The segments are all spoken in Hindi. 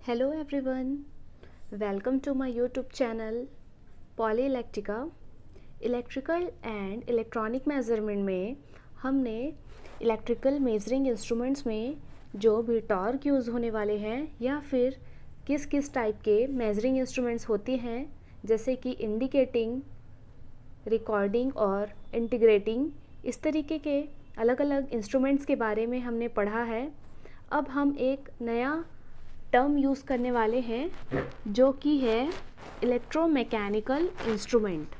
Hello everyone, welcome to my YouTube channel Poly Electrica। Electrical and electronic measurement में हमने इलेक्ट्रिकल मेजरिंग इंस्ट्रूमेंट्स में जो भी टॉर्क यूज़ होने वाले हैं या फिर किस किस टाइप के मेजरिंग इंस्ट्रूमेंट्स होते हैं, जैसे कि इंडिकेटिंग, रिकॉर्डिंग और इंटीग्रेटिंग, इस तरीके के अलग अलग इंस्ट्रूमेंट्स के बारे में हमने पढ़ा है। अब हम एक नया टर्म यूज़ करने वाले हैं जो कि है इलेक्ट्रोमैकेनिकल इंस्ट्रूमेंट।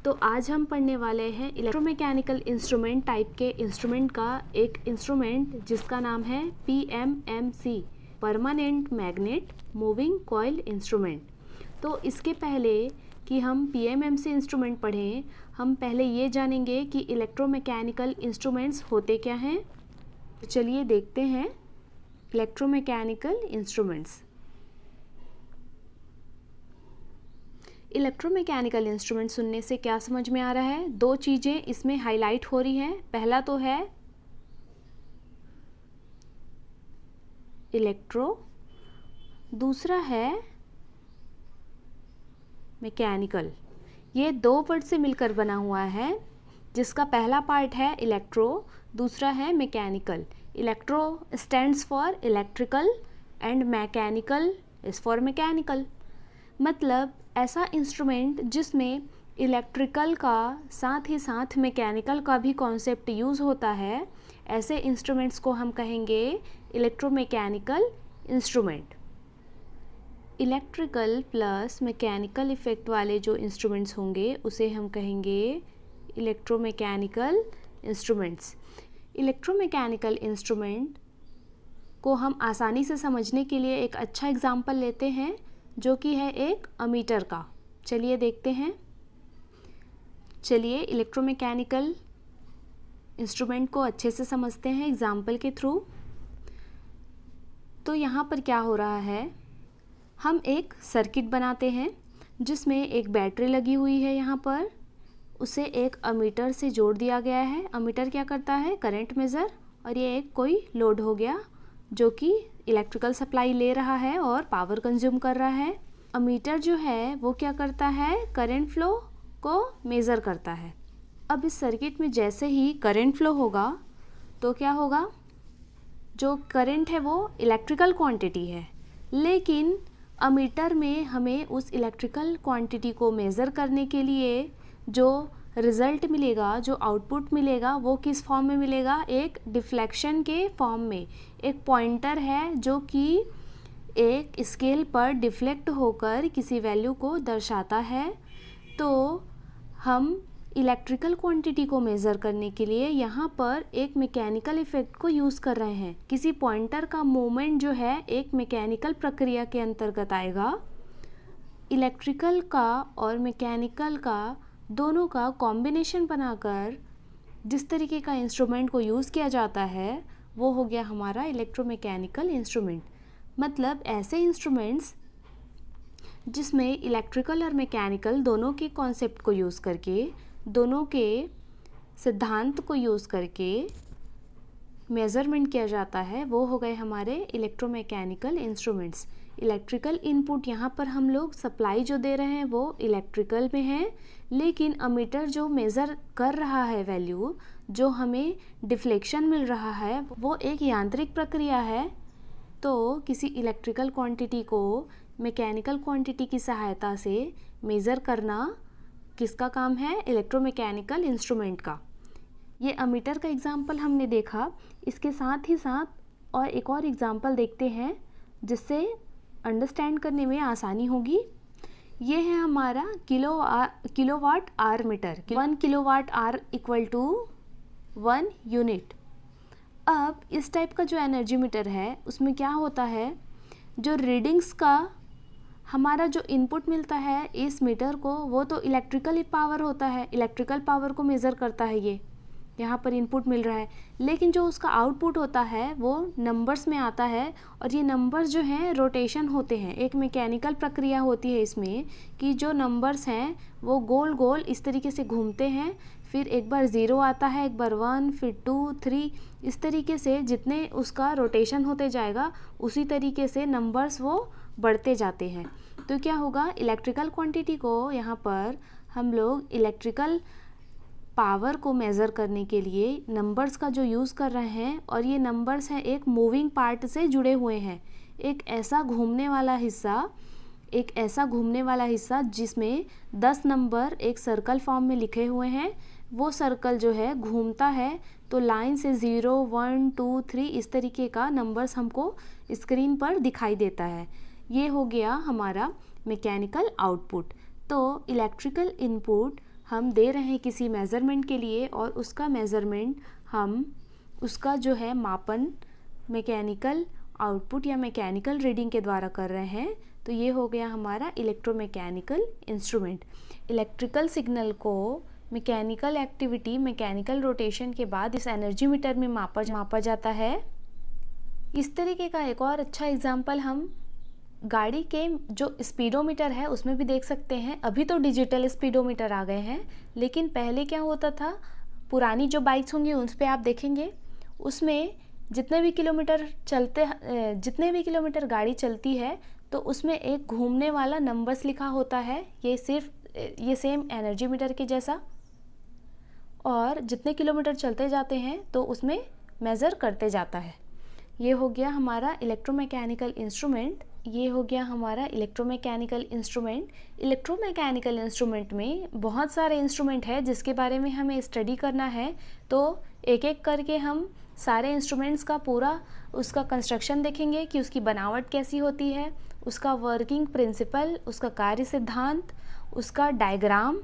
तो आज हम पढ़ने वाले हैं इलेक्ट्रोमैकेनिकल इंस्ट्रूमेंट टाइप के इंस्ट्रूमेंट का एक इंस्ट्रूमेंट जिसका नाम है PMMC, permanent magnet moving coil instrument. तो इसके पहले कि हम PMMC इंस्ट्रूमेंट पढ़ें, हम पहले ये जानेंगे कि इलेक्ट्रोमैकेनिकल इंस्ट्रूमेंट्स होते क्या हैं। तो चलिए देखते हैं इलेक्ट्रोमैकेनिकल इंस्ट्रूमेंट्स। इलेक्ट्रोमैकेनिकल इंस्ट्रूमेंट सुनने से क्या समझ में आ रहा है? दो चीज़ें इसमें हाईलाइट हो रही हैं। पहला तो है इलेक्ट्रो, दूसरा है मैकेनिकल। ये दो वर्ड से मिलकर बना हुआ है, जिसका पहला पार्ट है इलेक्ट्रो, दूसरा है mechanical. Electro stands for electrical and mechanical is for mechanical. मतलब ऐसा इंस्ट्रूमेंट जिसमें इलेक्ट्रिकल का साथ ही साथ मैकेनिकल का भी कॉन्सेप्ट यूज़ होता है, ऐसे इंस्ट्रूमेंट्स को हम कहेंगे electromechanical instrument. Electrical plus mechanical effect वाले जो इंस्ट्रूमेंट्स होंगे उसे हम कहेंगे इलेक्ट्रोमैकेनिकल इंस्ट्रूमेंट्स। इलेक्ट्रोमैकेनिकल इंस्ट्रूमेंट को हम आसानी से समझने के लिए एक अच्छा एग्जाम्पल लेते हैं, जो कि है एक अमीटर का। चलिए देखते हैं। चलिए इलेक्ट्रोमैकेनिकल इंस्ट्रूमेंट को अच्छे से समझते हैं एग्जाम्पल के थ्रू। तो यहाँ पर क्या हो रहा है, हम एक सर्किट बनाते हैं जिसमें एक बैटरी लगी हुई है। यहाँ पर उसे एक अमीटर से जोड़ दिया गया है। अमीटर क्या करता है? Current measure. और ये एक कोई लोड हो गया जो कि इलेक्ट्रिकल सप्लाई ले रहा है और पावर कंज्यूम कर रहा है। अमीटर जो है वो क्या करता है? करंट फ्लो को मेज़र करता है। अब इस सर्किट में जैसे ही करंट फ्लो होगा तो क्या होगा? जो करंट है वो इलेक्ट्रिकल क्वांटिटी है, लेकिन अमीटर में हमें उस इलेक्ट्रिकल क्वांटिटी को मेज़र करने के लिए जो रिज़ल्ट मिलेगा, जो आउटपुट मिलेगा, वो किस फॉर्म में मिलेगा? एक डिफ्लेक्शन के फॉर्म में। एक पॉइंटर है जो कि एक स्केल पर डिफ्लेक्ट होकर किसी वैल्यू को दर्शाता है। तो हम इलेक्ट्रिकल क्वांटिटी को मेज़र करने के लिए यहाँ पर एक मैकेनिकल इफ़ेक्ट को यूज़ कर रहे हैं। किसी पॉइंटर का मूवमेंट जो है एक मैकेनिकल प्रक्रिया के अंतर्गत आएगा। इलेक्ट्रिकल का और मैकेनिकल का दोनों का कॉम्बिनेशन बनाकर जिस तरीके का इंस्ट्रूमेंट को यूज़ किया जाता है वो हो गया हमारा इलेक्ट्रोमैकेनिकल इंस्ट्रूमेंट। मतलब ऐसे इंस्ट्रूमेंट्स जिसमें इलेक्ट्रिकल और मैकेनिकल दोनों के कॉन्सेप्ट को यूज़ करके, दोनों के सिद्धांत को यूज़ करके मेज़रमेंट किया जाता है, वो हो गए हमारे इलेक्ट्रोमैकेनिकल इंस्ट्रूमेंट्स। इलेक्ट्रिकल इनपुट यहाँ पर हम लोग सप्लाई जो दे रहे हैं वो इलेक्ट्रिकल में है, लेकिन अमीटर जो मेज़र कर रहा है वैल्यू, जो हमें डिफ्लेक्शन मिल रहा है, वो एक यांत्रिक प्रक्रिया है। तो किसी इलेक्ट्रिकल क्वांटिटी को मैकेनिकल क्वांटिटी की सहायता से मेज़र करना किसका काम है? इलेक्ट्रोमैकेनिकल इंस्ट्रूमेंट का। ये अमीटर का एग्जाम्पल हमने देखा। इसके साथ ही साथ और एक और एग्जाम्पल देखते हैं जिससे अंडरस्टैंड करने में आसानी होगी। ये है हमारा kilowatt hour meter. 1 kilowatt hour equal to 1 unit. अब इस टाइप का जो एनर्जी मीटर है उसमें क्या होता है, जो रीडिंग्स का हमारा जो इनपुट मिलता है इस मीटर को, वो तो इलेक्ट्रिकल पावर होता है, इलेक्ट्रिकल पावर को मेज़र करता है। ये यहाँ पर इनपुट मिल रहा है, लेकिन जो उसका आउटपुट होता है वो नंबर्स में आता है, और ये नंबर्स जो हैं रोटेशन होते हैं। एक मैकेनिकल प्रक्रिया होती है इसमें कि जो नंबर्स हैं वो गोल गोल इस तरीके से घूमते हैं, फिर एक बार 0 आता है, एक बार 1, फिर 2, 3, इस तरीके से जितने उसका रोटेशन होते जाएगा उसी तरीके से नंबर्स वो बढ़ते जाते हैं। तो क्या होगा, इलेक्ट्रिकल क्वांटिटी को यहाँ पर हम लोग इलेक्ट्रिकल पावर को मेज़र करने के लिए नंबर्स का जो यूज़ कर रहे हैं, और ये नंबर्स हैं एक मूविंग पार्ट से जुड़े हुए हैं। एक ऐसा घूमने वाला हिस्सा जिसमें 10 नंबर एक सर्कल फॉर्म में लिखे हुए हैं। वो सर्कल जो है घूमता है, तो लाइन से 0, 1, 2, 3 इस तरीके का नंबर्स हमको स्क्रीन पर दिखाई देता है। ये हो गया हमारा मैकेनिकल आउटपुट। तो इलेक्ट्रिकल इनपुट हम दे रहे हैं किसी मेज़रमेंट के लिए, और उसका मेज़रमेंट हम उसका जो है मापन मैकेनिकल आउटपुट या मैकेनिकल रीडिंग के द्वारा कर रहे हैं। तो ये हो गया हमारा इलेक्ट्रोमैकेनिकल इंस्ट्रूमेंट। इलेक्ट्रिकल सिग्नल को मैकेनिकल एक्टिविटी, मैकेनिकल रोटेशन के बाद इस एनर्जी मीटर में मापा जाता है। इस तरीके का एक और अच्छा एग्जाम्पल हम गाड़ी के जो स्पीडोमीटर है उसमें भी देख सकते हैं। अभी तो डिजिटल स्पीडोमीटर आ गए हैं, लेकिन पहले क्या होता था, पुरानी जो बाइक्स होंगी उस पर आप देखेंगे, उसमें जितने भी किलोमीटर गाड़ी चलती है तो उसमें एक घूमने वाला नंबर्स लिखा होता है। ये सेम एनर्जी मीटर के जैसा, और जितने किलोमीटर चलते जाते हैं तो उसमें मेज़र करते जाता है। ये हो गया हमारा इलेक्ट्रोमैकेनिकल इंस्ट्रूमेंट। इलेक्ट्रोमैकेनिकल इंस्ट्रूमेंट में बहुत सारे इंस्ट्रूमेंट है जिसके बारे में हमें स्टडी करना है। तो एक एक करके हम सारे इंस्ट्रूमेंट्स का पूरा उसका कंस्ट्रक्शन देखेंगे कि उसकी बनावट कैसी होती है, उसका वर्किंग प्रिंसिपल, उसका कार्य सिद्धांत, उसका डायग्राम,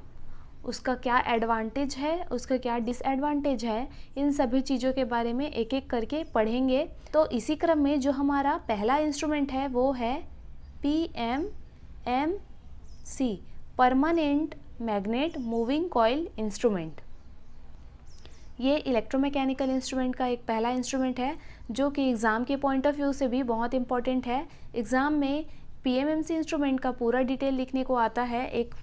उसका क्या एडवांटेज है, उसका क्या डिसएडवांटेज है, इन सभी चीज़ों के बारे में एक एक करके पढ़ेंगे। तो इसी क्रम में जो हमारा पहला इंस्ट्रूमेंट है वो है PMMC, permanent magnet moving coil instrument. ये इलेक्ट्रोमैकेनिकल इंस्ट्रूमेंट का एक पहला इंस्ट्रूमेंट है जो कि एग्ज़ाम के पॉइंट ऑफ व्यू से भी बहुत इम्पॉर्टेंट है। एग्ज़ाम में PMMC इंस्ट्रूमेंट का पूरा डिटेल लिखने को आता है। एक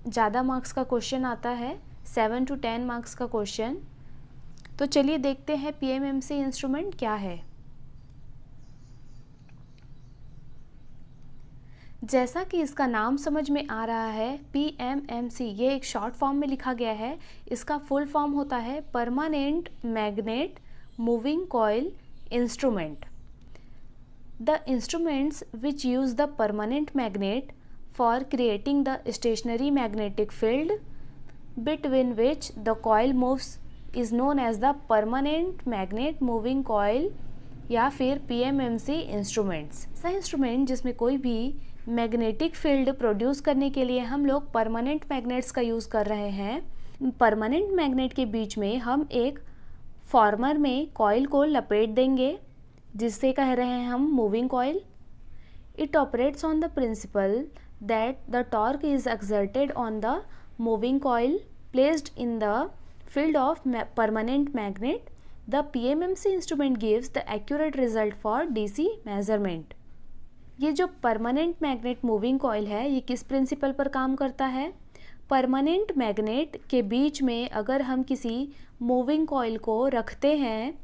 ज़्यादा मार्क्स का क्वेश्चन आता है, 7 to 10 मार्क्स का क्वेश्चन। तो चलिए देखते हैं PMMC इंस्ट्रूमेंट क्या है। जैसा कि इसका नाम समझ में आ रहा है, PMMC ये एक शॉर्ट फॉर्म में लिखा गया है। इसका फुल फॉर्म होता है permanent magnet moving coil instrument. The instruments which use the permanent magnet for creating the stationary magnetic field between which the coil moves is known as the permanent magnet moving coil या फिर PMMC इंस्ट्रूमेंट्स। ऐसा इंस्ट्रूमेंट जिसमें कोई भी मैग्नेटिक फील्ड प्रोड्यूस करने के लिए हम लोग परमानेंट मैग्नेट्स का यूज़ कर रहे हैं। परमानेंट मैग्नेट के बीच में हम एक फॉर्मर में कॉइल को लपेट देंगे, जिससे कह रहे हैं हम moving coil. It operates on the principle that the torque is exerted on the moving coil placed in the field of permanent magnet. The PMMC instrument gives the accurate result for DC measurement. ये जो परमानेंट मैग्नेट मूविंग कॉइल है ये किस प्रिंसिपल पर काम करता है? परमानेंट मैग्नेट के बीच में अगर हम किसी मूविंग कॉइल को रखते हैं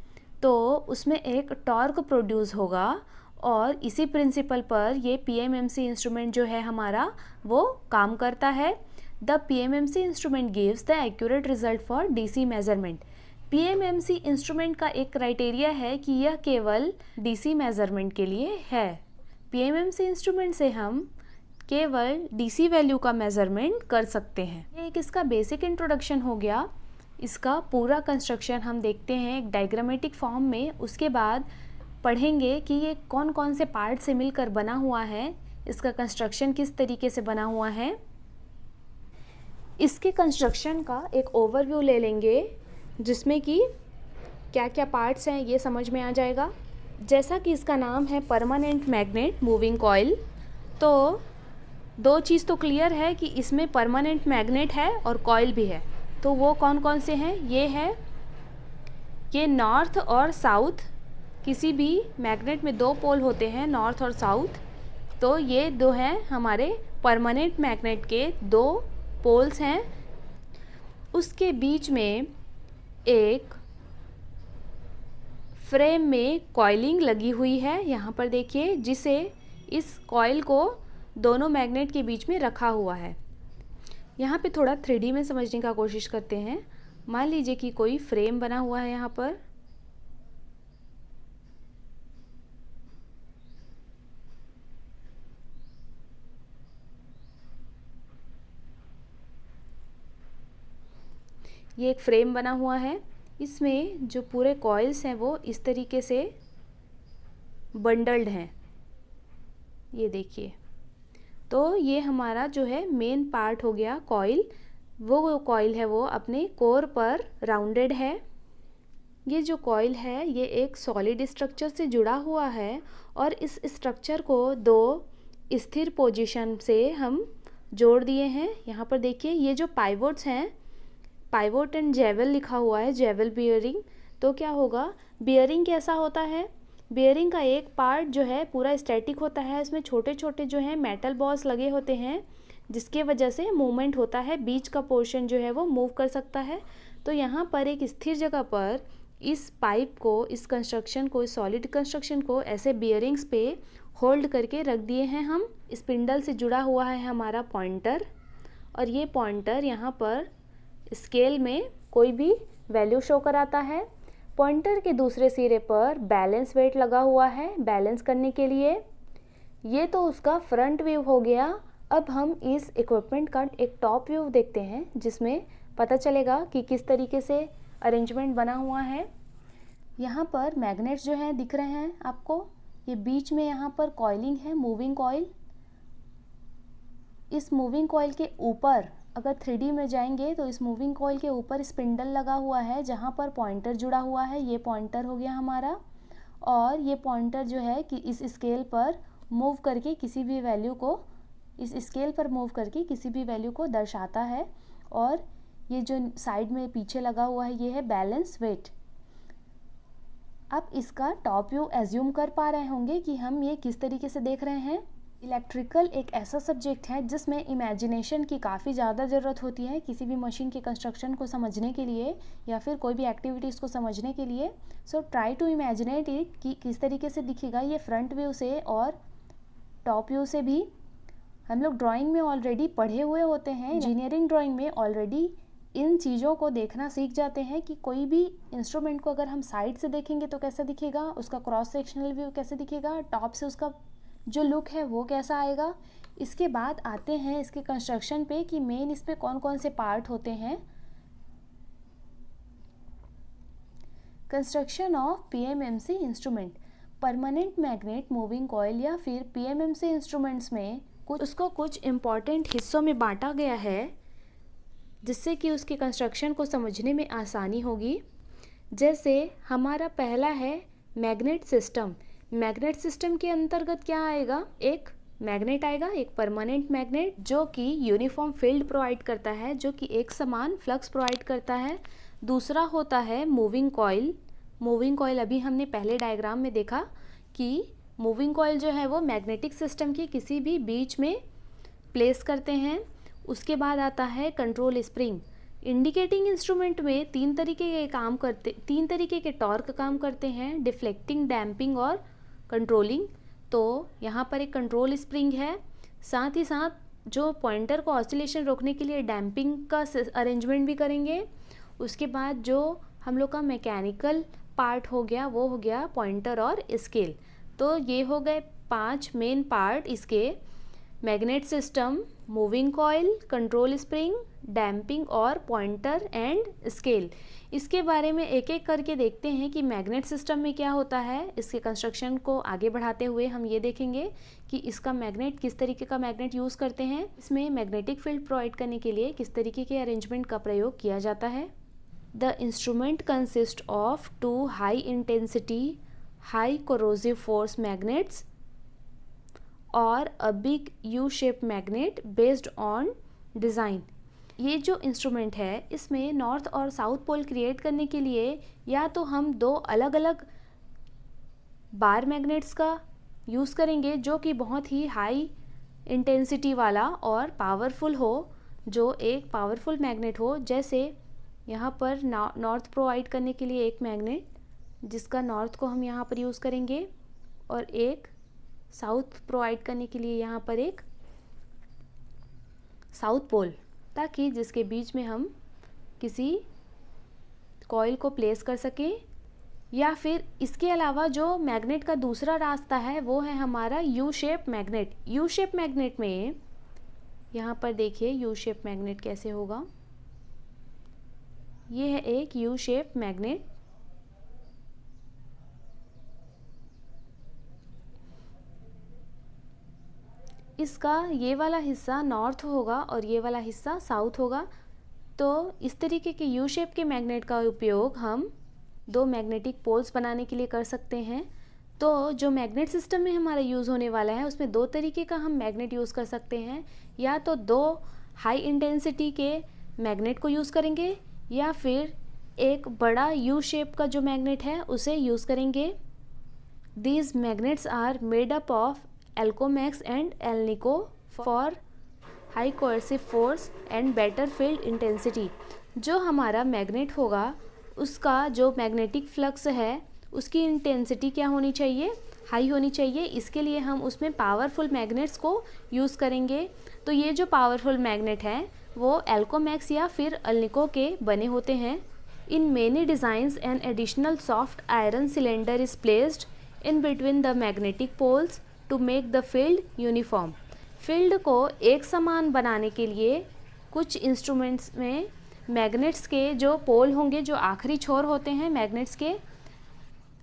तो उसमें एक टॉर्क प्रोड्यूस होगा, और इसी प्रिंसिपल पर ये PMMC इंस्ट्रूमेंट जो है हमारा वो काम करता है। The PMMC instrument gives the accurate result for DC measurement. PMMC instrument का एक क्राइटेरिया है कि यह केवल DC मेजरमेंट के लिए है। PMMC इंस्ट्रूमेंट से हम केवल DC वैल्यू का मेजरमेंट कर सकते हैं। ये एक इसका बेसिक इंट्रोडक्शन हो गया। इसका पूरा कंस्ट्रक्शन हम देखते हैं एक डायग्रामेटिक फॉर्म में। उसके बाद पढ़ेंगे कि ये कौन कौन से पार्ट से मिलकर बना हुआ है, इसका कंस्ट्रक्शन किस तरीके से बना हुआ है। इसके कंस्ट्रक्शन का एक ओवरव्यू ले लेंगे जिसमें कि क्या क्या पार्ट्स हैं ये समझ में आ जाएगा। जैसा कि इसका नाम है परमानेंट मैग्नेट मूविंग कॉइल, तो दो चीज़ तो क्लियर है कि इसमें परमानेंट मैग्नेट है और कॉइल भी है। तो वो कौन कौन से हैं? ये नॉर्थ और साउथ, किसी भी मैग्नेट में दो पोल होते हैं, नॉर्थ और साउथ। तो ये दो हैं हमारे परमानेंट मैग्नेट के दो पोल्स हैं। उसके बीच में एक फ्रेम में कॉइलिंग लगी हुई है, यहाँ पर देखिए, जिसे इस कॉइल को दोनों मैग्नेट के बीच में रखा हुआ है। यहाँ पे थोड़ा 3D में समझने का कोशिश करते हैं। मान लीजिए कि कोई फ्रेम बना हुआ है यहाँ पर, ये एक फ्रेम बना हुआ है। इसमें जो पूरे कॉइल्स हैं वो इस तरीके से बंडल्ड हैं, ये देखिए। तो ये हमारा जो है मेन पार्ट हो गया कॉइल। वो कॉइल है वो अपने कोर पर राउंडेड है। ये जो कॉइल है ये एक सॉलिड स्ट्रक्चर से जुड़ा हुआ है और इस स्ट्रक्चर को दो स्थिर पोजीशन से हम जोड़ दिए हैं। यहाँ पर देखिए, ये जो पाइवोट्स हैं, पाइवोट एंड जेवल लिखा हुआ है, जेवल बियरिंग। तो क्या होगा, बियरिंग कैसा होता है, बियरिंग का एक पार्ट जो है पूरा स्टैटिक होता है, इसमें छोटे छोटे जो है मेटल बॉल्स लगे होते हैं, जिसके वजह से मूवमेंट होता है, बीच का पोर्शन जो है वो मूव कर सकता है। तो यहाँ पर एक स्थिर जगह पर इस पाइप को, इस कंस्ट्रक्शन को, इस सॉलिड कंस्ट्रक्शन को ऐसे बियरिंग्स पे होल्ड करके रख दिए हैं हम। स्पिंडल से जुड़ा हुआ है हमारा पॉइंटर, और ये पॉइंटर यहाँ पर स्केल में कोई भी वैल्यू शो कराता है। पॉइंटर के दूसरे सिरे पर बैलेंस वेट लगा हुआ है बैलेंस करने के लिए। ये तो उसका फ्रंट व्यू हो गया। अब हम इस इक्विपमेंट का एक टॉप व्यू देखते हैं, जिसमें पता चलेगा कि किस तरीके से अरेंजमेंट बना हुआ है। यहाँ पर मैग्नेट्स जो हैं दिख रहे हैं आपको, ये बीच में यहाँ पर कॉइलिंग है, मूविंग कॉइल। इस मूविंग कॉइल के ऊपर अगर 3D में जाएंगे तो इस मूविंग कॉइल के ऊपर स्पिंडल लगा हुआ है, जहाँ पर पॉइंटर जुड़ा हुआ है। ये पॉइंटर हो गया हमारा, और ये पॉइंटर जो है कि इस स्केल पर मूव करके किसी भी वैल्यू को, इस स्केल पर मूव करके किसी भी वैल्यू को दर्शाता है। और ये जो साइड में पीछे लगा हुआ है ये है बैलेंस वेट। आप इसका टॉप व्यू एज्यूम कर पा रहे होंगे कि हम ये किस तरीके से देख रहे हैं। इलेक्ट्रिकल एक ऐसा सब्जेक्ट है जिसमें इमेजिनेशन की काफ़ी ज़्यादा ज़रूरत होती है किसी भी मशीन के कंस्ट्रक्शन को समझने के लिए या फिर कोई भी एक्टिविटीज़ को समझने के लिए। सो ट्राई टू इमेजिनेट इट कि किस तरीके से दिखेगा ये फ्रंट व्यू से और टॉप व्यू से भी। हम लोग ड्राइंग में ऑलरेडी पढ़े हुए होते हैं, इंजीनियरिंग ड्राइंग में ऑलरेडी इन चीज़ों को देखना सीख जाते हैं कि कोई भी इंस्ट्रूमेंट को अगर हम साइड से देखेंगे तो कैसा दिखेगा, उसका क्रॉस सेक्शनल व्यू कैसे दिखेगा, टॉप से उसका जो लुक है वो कैसा आएगा। इसके बाद आते हैं इसके कंस्ट्रक्शन पे कि मेन इस पे कौन कौन से पार्ट होते हैं। Construction of PMMC instrument, permanent magnet moving coil या फिर पीएमएमसी इंस्ट्रूमेंट्स में उसको कुछ इम्पॉर्टेंट हिस्सों में बांटा गया है, जिससे कि उसके कंस्ट्रक्शन को समझने में आसानी होगी। जैसे हमारा पहला है मैग्नेट सिस्टम। मैग्नेट सिस्टम के अंतर्गत क्या आएगा, एक मैग्नेट आएगा, एक परमानेंट मैग्नेट जो कि यूनिफॉर्म फील्ड प्रोवाइड करता है, जो कि एक समान फ्लक्स प्रोवाइड करता है। दूसरा होता है मूविंग कॉइल। मूविंग कॉइल अभी हमने पहले डायग्राम में देखा कि मूविंग कॉइल जो है वो मैग्नेटिक सिस्टम के किसी भी बीच में प्लेस करते हैं। उसके बाद आता है कंट्रोल स्प्रिंग। इंडिकेटिंग इंस्ट्रूमेंट में तीन तरीके के टॉर्क काम करते हैं, डिफ्लेक्टिंग, डैम्पिंग और कंट्रोलिंग। तो यहाँ पर एक कंट्रोल स्प्रिंग है, साथ ही साथ जो पॉइंटर को ऑसिलेशन रोकने के लिए डैम्पिंग का अरेंजमेंट भी करेंगे। उसके बाद जो हम लोग का मैकेनिकल पार्ट हो गया वो हो गया पॉइंटर और स्केल। तो ये हो गए 5 मेन पार्ट इसके, magnet system, moving coil, control spring, damping और पॉइंटर एंड स्केल। इसके बारे में एक एक करके देखते हैं कि मैग्नेट सिस्टम में क्या होता है। इसके कंस्ट्रक्शन को आगे बढ़ाते हुए हम ये देखेंगे कि इसका मैग्नेट किस तरीके का मैग्नेट यूज़ करते हैं, इसमें मैग्नेटिक फील्ड प्रोवाइड करने के लिए किस तरीके के अरेंजमेंट का प्रयोग किया जाता है। The instrument consist of 2 high intensity high corrosive force magnets और a big U shape magnet based on design. ये जो इंस्ट्रूमेंट है इसमें नॉर्थ और साउथ पोल क्रिएट करने के लिए या तो हम 2 अलग अलग बार मैग्नेट्स का यूज़ करेंगे जो कि बहुत ही हाई इंटेंसिटी वाला और पावरफुल हो, जो एक पावरफुल मैग्नेट हो, जैसे यहाँ पर नॉर्थ प्रोवाइड करने के लिए एक मैग्नेट, जिसका नॉर्थ को हम यहाँ पर यूज़ करेंगे, और एक साउथ प्रोवाइड करने के लिए यहाँ पर एक साउथ पोल, ताकि जिसके बीच में हम किसी कॉइल को प्लेस कर सकें। या फिर इसके अलावा जो मैग्नेट का दूसरा रास्ता है वो है हमारा you shape magnet. You shape magnet में यहाँ पर देखिए यू शेप मैग्नेट कैसे होगा। ये है एक यू शेप मैग्नेट। इसका ये वाला हिस्सा नॉर्थ होगा और ये वाला हिस्सा साउथ होगा। तो इस तरीके के यू शेप के मैग्नेट का उपयोग हम दो मैग्नेटिक पोल्स बनाने के लिए कर सकते हैं। तो जो मैग्नेट सिस्टम में हमारा यूज़ होने वाला है उसमें दो तरीके का हम मैग्नेट यूज़ कर सकते हैं। या तो दो हाई इंटेंसिटी के मैग्नेट को यूज़ करेंगे, या फिर एक बड़ा यू शेप का जो मैग्नेट है उसे यूज़ करेंगे। These magnets are made up of Alcomax and Alnico for high coercive force and better field intensity. जो हमारा मैग्नेट होगा उसका जो मैग्नेटिक फ्लक्स है उसकी इंटेंसिटी क्या होनी चाहिए, हाई होनी चाहिए। इसके लिए हम उसमें पावरफुल मैग्नेट्स को यूज़ करेंगे। तो ये जो पावरफुल मैग्नेट हैं वो एल्कोमैक्स या फिर एलनिको के बने होते हैं। In many designs an additional soft iron cylinder is placed in between the magnetic poles to make the field uniform. Field को एक समान बनाने के लिए कुछ इंस्ट्रूमेंट्स में मैग्नेट्स के जो पोल होंगे, जो आखिरी छोर होते हैं मैग्नेट्स के,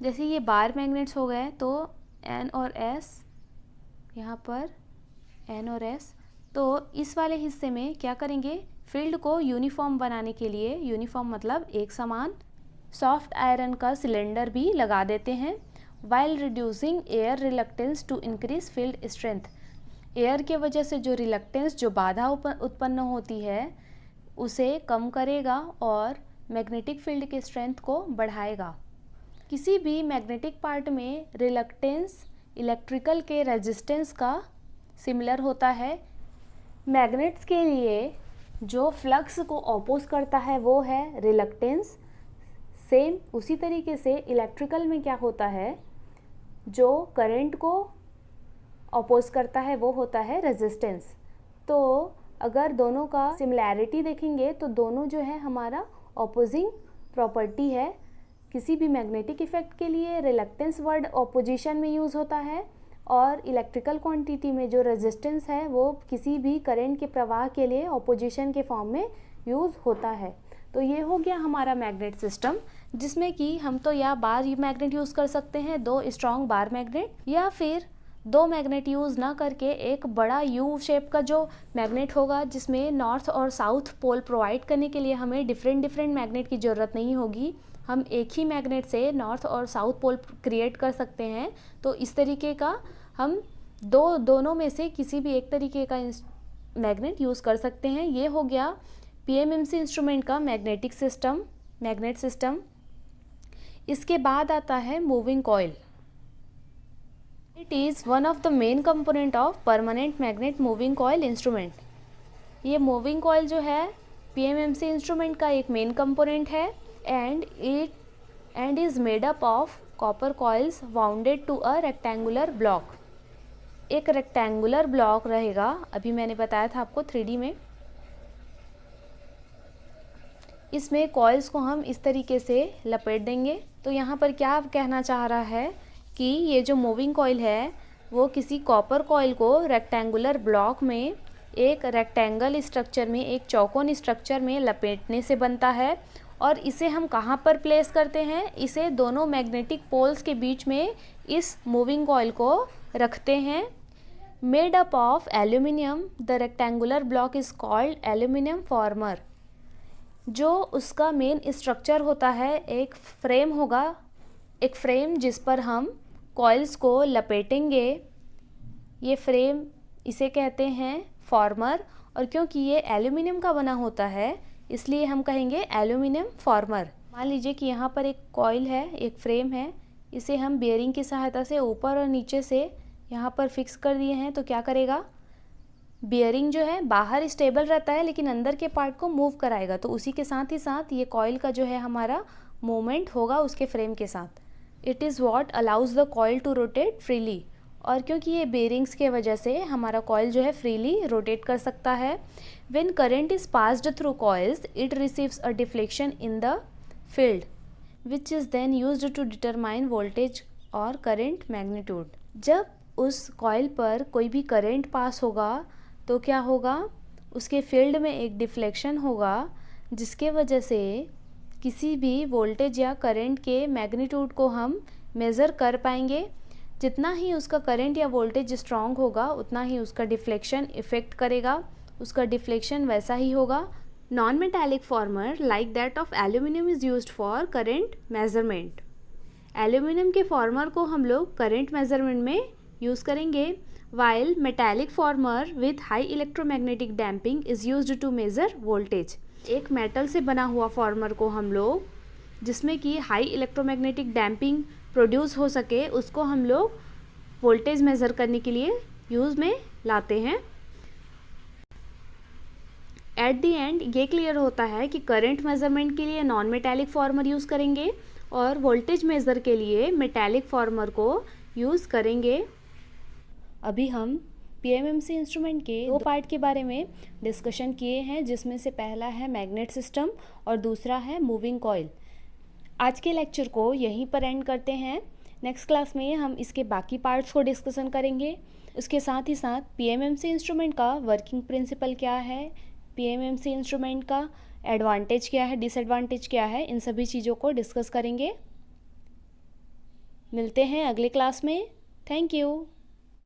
जैसे ये बार मैग्नेट्स हो गए तो एन और एस, यहाँ पर एन और एस, तो इस वाले हिस्से में क्या करेंगे, फील्ड को यूनिफॉर्म बनाने के लिए, यूनिफॉर्म मतलब एक समान, सॉफ्ट आयरन का सिलेंडर भी लगा देते हैं। While reducing air reluctance to increase field strength. Air के वजह से जो रिलक्टेंस, जो बाधा उत्पन्न होती है उसे कम करेगा और मैग्नेटिक फील्ड के स्ट्रेंथ को बढ़ाएगा। किसी भी मैग्नेटिक पार्ट में रिलक्टेंस इलेक्ट्रिकल के रेजिस्टेंस का सिमिलर होता है। मैग्नेट्स के लिए जो फ्लक्स को ऑपोज करता है वो है रिलक्टेंस। सेम उसी तरीके से इलेक्ट्रिकल में क्या होता है, जो करंट को ऑपोज करता है वो होता है रेजिस्टेंस। तो अगर दोनों का सिमिलैरिटी देखेंगे तो दोनों जो है हमारा ऑपोजिंग प्रॉपर्टी है। किसी भी मैग्नेटिक इफेक्ट के लिए रिलक्टेंस वर्ड ऑपोजिशन में यूज़ होता है, और इलेक्ट्रिकल क्वांटिटी में जो रेजिस्टेंस है वो किसी भी करंट के प्रवाह के लिए ऑपोजिशन के फॉर्म में यूज़ होता है। तो ये हो गया हमारा मैग्नेट सिस्टम, जिसमें कि हम तो या बार मैग्नेट यूज़ कर सकते हैं, दो स्ट्रॉन्ग बार मैग्नेट, या फिर दो मैग्नेट यूज़ ना करके एक बड़ा यू शेप का जो मैग्नेट होगा जिसमें नॉर्थ और साउथ पोल प्रोवाइड करने के लिए हमें डिफरेंट मैग्नेट की ज़रूरत नहीं होगी। हम एक ही मैग्नेट से नॉर्थ और साउथ पोल क्रिएट कर सकते हैं। तो इस तरीके का हम दोनों में से किसी भी एक तरीके का मैग्नेट यूज़ कर सकते हैं। ये हो गया पीएमएमसी इंस्ट्रूमेंट का मैग्नेटिक सिस्टम, मैग्नेट सिस्टम। इसके बाद आता है moving coil. It is one of the main component of permanent magnet moving coil instrument. ये मूविंग कॉइल जो है पीएमएमसी इंस्ट्रूमेंट का एक मेन कंपोनेंट है, and is made up of copper coils wounded to a rectangular block. एक रेक्टेंगुलर ब्लॉक रहेगा, अभी मैंने बताया था आपको 3D में। इसमें कॉइल्स को हम इस तरीके से लपेट देंगे। तो यहाँ पर क्या कहना चाह रहा है कि ये जो मूविंग कॉइल है वो किसी कॉपर कॉइल को रेक्टेंगुलर ब्लॉक में, एक रेक्टेंगल स्ट्रक्चर में, एक चौकोन स्ट्रक्चर में लपेटने से बनता है। और इसे हम कहाँ पर प्लेस करते हैं, इसे दोनों मैग्नेटिक पोल्स के बीच में इस मूविंग कॉइल को रखते हैं। Made up of aluminium, the rectangular block is called aluminium farmer. जो उसका मेन स्ट्रक्चर होता है, एक फ्रेम होगा, एक फ्रेम जिस पर हम कॉइल्स को लपेटेंगे। ये फ्रेम, इसे कहते हैं फॉर्मर। और क्योंकि ये एल्यूमिनियम का बना होता है इसलिए हम कहेंगे एल्यूमिनियम फॉर्मर। मान लीजिए कि यहाँ पर एक कॉइल है, एक फ्रेम है, इसे हम बेयरिंग की सहायता से ऊपर और नीचे से यहाँ पर फिक्स कर दिए हैं। तो क्या करेगा, बियरिंग जो है बाहर स्टेबल रहता है लेकिन अंदर के पार्ट को मूव कराएगा, तो उसी के साथ ही साथ ये कॉइल का जो है हमारा मूवमेंट होगा उसके फ्रेम के साथ। It is what allows the coil to rotate freely, और क्योंकि ये बेरिंग्स के वजह से हमारा कॉइल जो है फ्रीली रोटेट कर सकता है। When current is passed through coils it receives a deflection in the field which is then used to determine voltage और करंट मैग्नीट्यूड। जब उस कॉइल पर कोई भी करंट पास होगा तो क्या होगा, उसके फील्ड में एक डिफ्लेक्शन होगा जिसके वजह से किसी भी वोल्टेज या करंट के मैग्नीट्यूड को हम मेज़र कर पाएंगे। जितना ही उसका करंट या वोल्टेज स्ट्रॉन्ग होगा उतना ही उसका डिफ्लेक्शन इफ़ेक्ट करेगा, उसका डिफ्लेक्शन वैसा ही होगा। Non metallic farmer like that of aluminium is used for current measurement. Aluminium के फॉर्मर को हम लोग करंट मेजरमेंट में यूज़ करेंगे, while metallic former with high electromagnetic damping is used to measure voltage। एक मेटल से बना हुआ फॉर्मर को हम लोग जिसमें कि हाई इलेक्ट्रोमैग्नेटिक डैम्पिंग प्रोड्यूस हो सके उसको हम लोग वोल्टेज मेज़र करने के लिए यूज़ में लाते हैं। एट दी एंड ये क्लियर होता है कि करंट मेज़रमेंट के लिए नॉन मेटालिक फॉर्मर यूज़ करेंगे और वोल्टेज मेज़र के लिए मेटालिक फॉर्मर को यूज़ करेंगे। अभी हम पीएमएमसी इंस्ट्रूमेंट के दो पार्ट के बारे में डिस्कशन किए हैं, जिसमें से पहला है मैग्नेट सिस्टम और दूसरा है मूविंग कॉइल। आज के लेक्चर को यहीं पर एंड करते हैं। नेक्स्ट क्लास में हम इसके बाकी पार्ट्स को डिस्कशन करेंगे। उसके साथ ही साथ पीएमएमसी इंस्ट्रूमेंट का वर्किंग प्रिंसिपल क्या है, पीएमएमसी इंस्ट्रूमेंट का एडवांटेज क्या है, डिसएडवांटेज क्या है, इन सभी चीज़ों को डिस्कस करेंगे। मिलते हैं अगले क्लास में। Thank you.